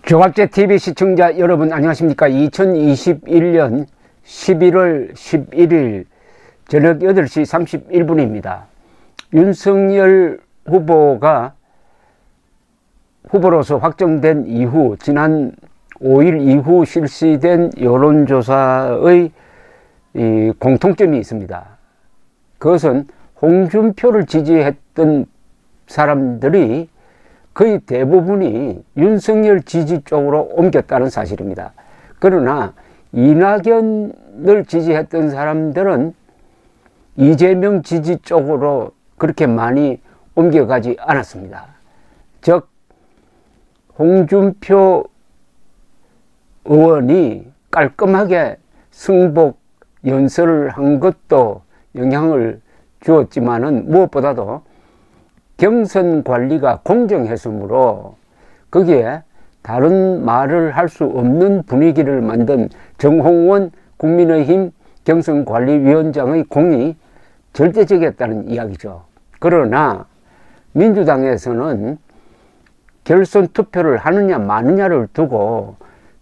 조갑제 TV 시청자 여러분 안녕하십니까. 2021년 11월 11일 저녁 8시 31분입니다. 윤석열 후보가 후보로서 확정된 이후 지난 5일 이후 실시된 여론조사의 공통점이 있습니다. 그것은 홍준표를 지지했던 사람들이 거의 대부분이 윤석열 지지 쪽으로 옮겼다는 사실입니다. 그러나 이낙연을 지지했던 사람들은 이재명 지지 쪽으로 그렇게 많이 옮겨가지 않았습니다. 즉 홍준표 의원이 깔끔하게 승복 연설을 한 것도 영향을 주었지만은 무엇보다도 경선 관리가 공정했으므로 거기에 다른 말을 할 수 없는 분위기를 만든 정홍원 국민의힘 경선관리위원장의 공이 절대적이었다는 이야기죠. 그러나 민주당에서는 결선 투표를 하느냐 마느냐를 두고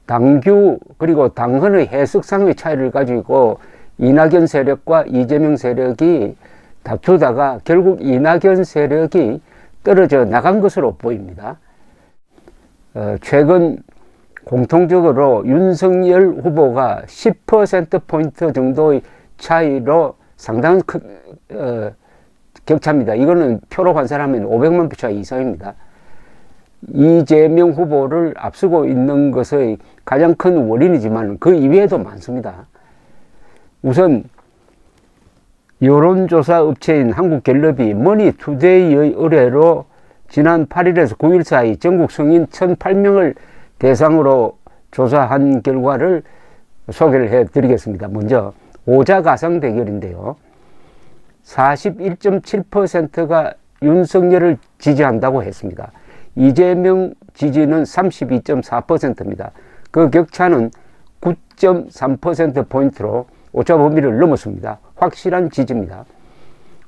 당규 그리고 당헌의 해석상의 차이를 가지고 이낙연 세력과 이재명 세력이 다투다가 결국 이낙연 세력이 떨어져 나간 것으로 보입니다. 최근 공통적으로 윤석열 후보가 10%포인트 정도의 차이로 상당한 격차입니다. 이거는 표로 환산하면 500만 표 차이 이상입니다. 이재명 후보를 앞서고 있는 것의 가장 큰 원인이지만 그 이외에도 많습니다. 우선 여론조사 업체인 한국갤럽이 머니투데이의 의뢰로 지난 8일에서 9일 사이 전국 성인 1,008명을 대상으로 조사한 결과를 소개를 해드리겠습니다. 먼저 오자가상 대결인데요. 41.7%가 윤석열을 지지한다고 했습니다. 이재명 지지는 32.4%입니다. 그 격차는 9.3%포인트로 오차 범위를 넘었습니다. 확실한 지지입니다.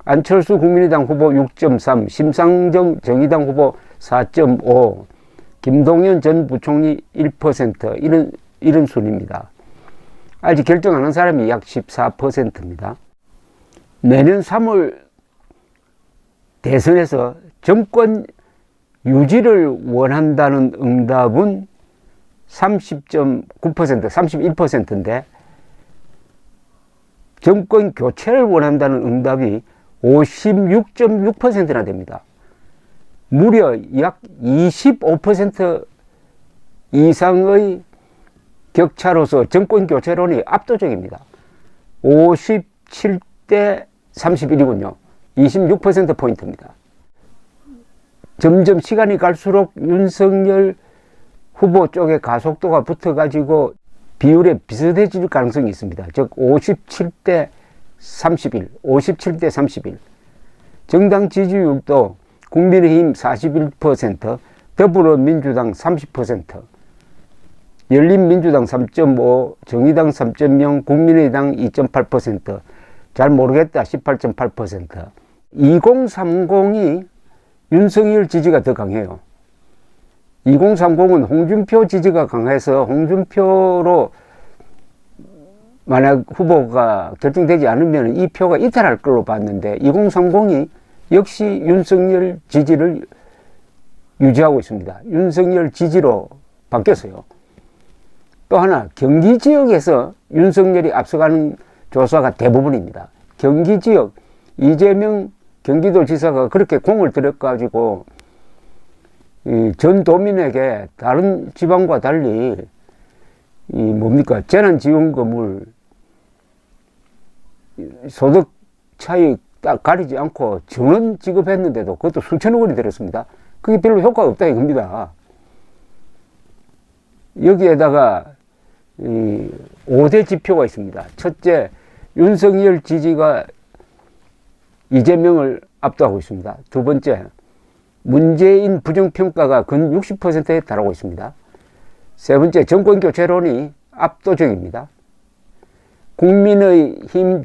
안철수 국민의당 후보 6.3, 심상정 정의당 후보 4.5, 김동연 전 부총리 1%, 이런 순입니다. 아직 결정 안 한 사람이 약 14%입니다. 내년 3월 대선에서 정권 유지를 원한다는 응답은 30.9%, 31%인데 정권 교체를 원한다는 응답이 56.6%나 됩니다. 무려 약 25% 이상의 격차로서 정권 교체론이 압도적입니다. 57대 31이군요. 26%포인트입니다. 점점 시간이 갈수록 윤석열 후보 쪽에 가속도가 붙어가지고 비율에 비슷해질 가능성이 있습니다. 즉 57대 31, 57대 31. 정당 지지율도 국민의힘 41%, 더불어민주당 30%, 열린민주당 3.5, 정의당 3.0, 국민의당 2.8%, 잘 모르겠다 18.8%. 2030이 윤석열 지지가 더 강해요. 2030은 홍준표 지지가 강해서 홍준표로 만약 후보가 결정되지 않으면 이 표가 이탈할 걸로 봤는데 2030이 역시 윤석열 지지를 유지하고 있습니다. 윤석열 지지로 바뀌었어요. 또 하나 경기 지역에서 윤석열이 앞서가는 조사가 대부분입니다. 경기 지역 이재명 경기도지사가 그렇게 공을 들여가지고 전 도민에게 다른 지방과 달리 재난지원금을 소득 차이 딱 가리지 않고 전원 지급했는데도 그것도 수천억 원이 들었습니다. 그게 별로 효과가 없다 이겁니다. 여기에다가 5대 지표가 있습니다. 첫째, 윤석열 지지가 이재명을 압도하고 있습니다. 두 번째, 문재인 부정평가가 근 60%에 달하고 있습니다. 세 번째, 정권교체론이 압도적입니다. 국민의힘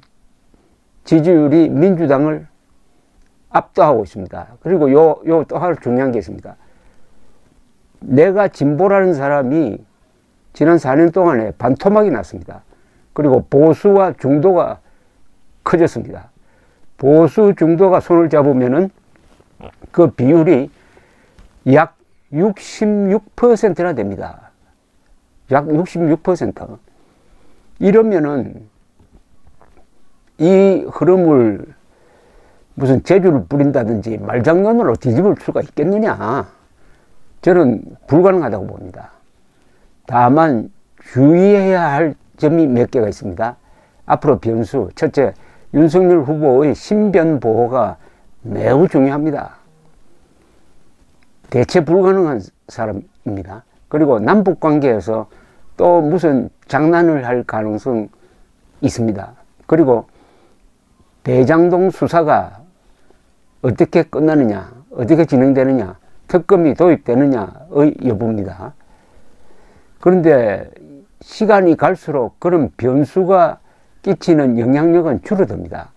지지율이 민주당을 압도하고 있습니다. 그리고 또 하나 중요한 게 있습니다. 내가 진보라는 사람이 지난 4년 동안에 반토막이 났습니다. 그리고 보수와 중도가 커졌습니다. 보수 중도가 손을 잡으면은 그 비율이 약 66%나 됩니다. 약 66%. 이러면은 이 흐름을 무슨 재주를 부린다든지 말장난으로 뒤집을 수가 있겠느냐. 저는 불가능하다고 봅니다. 다만 주의해야 할 점이 몇 개가 있습니다. 앞으로 변수. 첫째, 윤석열 후보의 신변 보호가 매우 중요합니다. 대체 불가능한 사람입니다. 그리고 남북 관계에서 또 무슨 장난을 할 가능성 있습니다. 그리고 대장동 수사가 어떻게 끝나느냐, 어떻게 진행되느냐, 특검이 도입되느냐의 여부입니다. 그런데 시간이 갈수록 그런 변수가 끼치는 영향력은 줄어듭니다.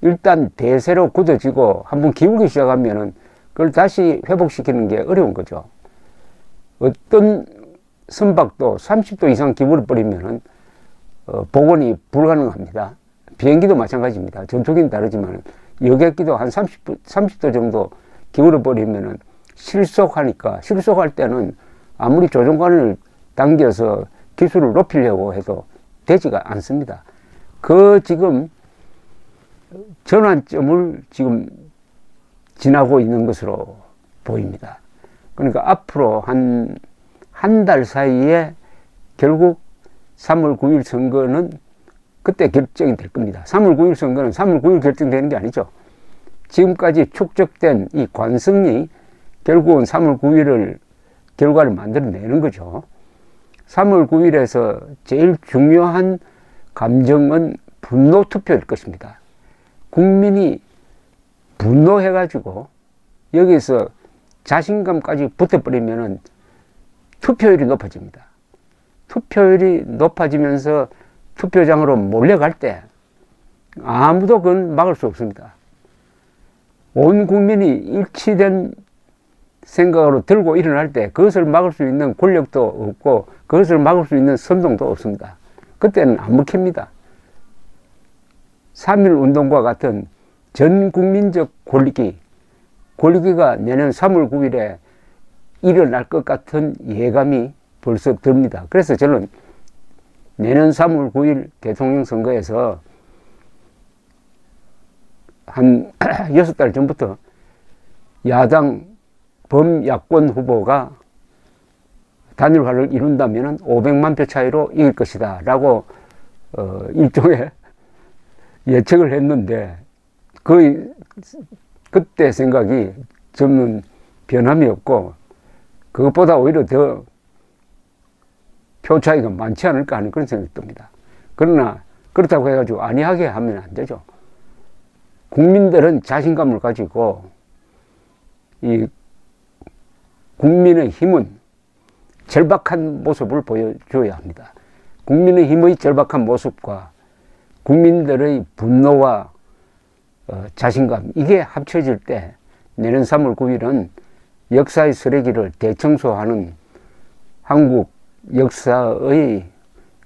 일단 대세로 굳어지고 한번 기울기 시작하면은 그걸 다시 회복시키는 게 어려운 거죠. 어떤 선박도 30도 이상 기울어 버리면은 복원이 불가능합니다. 비행기도 마찬가지입니다. 전투기는 다르지만 여객기도 한 30도 정도 기울어 버리면은 실속할 때는 아무리 조종관을 당겨서 기술을 높이려고 해도 되지가 않습니다. 그 지금 전환점을 지금 지나고 있는 것으로 보입니다. 그러니까 앞으로 한 달 사이에 결국 3월 9일 선거는 그때 결정이 될 겁니다. 3월 9일 선거는 3월 9일 결정되는 게 아니죠. 지금까지 축적된 이 관성이 결국은 3월 9일을 결과를 만들어내는 거죠. 3월 9일에서 제일 중요한 감정은 분노 투표일 것입니다. 국민이 분노해가지고 여기서 자신감까지 붙어버리면은 투표율이 높아집니다. 투표율이 높아지면서 투표장으로 몰려갈 때 아무도 그건 막을 수 없습니다. 온 국민이 일치된 생각으로 들고 일어날 때 그것을 막을 수 있는 권력도 없고 그것을 막을 수 있는 선동도 없습니다. 그때는 안 먹힙니다. 3.1 운동과 같은 전 국민적 권리기가 내년 3월 9일에 일어날 것 같은 예감이 벌써 듭니다. 그래서 저는 내년 3월 9일 대통령 선거에서 한 6달 전부터 야당 범야권 후보가 단일화를 이룬다면 500만 표 차이로 이길 것이다 라고 일종의 예측을 했는데 그때 생각이 저는 변함이 없고 그것보다 오히려 더 표 차이가 많지 않을까 하는 그런 생각이 듭니다. 그러나 그렇다고 해가지고 안이하게 하면 안 되죠. 국민들은 자신감을 가지고 이 국민의 힘은 절박한 모습을 보여줘야 합니다. 국민의 힘의 절박한 모습과 국민들의 분노와 자신감 이게 합쳐질 때 내년 3월 9일은 역사의 쓰레기를 대청소하는 한국 역사의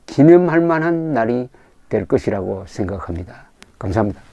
기념할 만한 날이 될 것이라고 생각합니다. 감사합니다.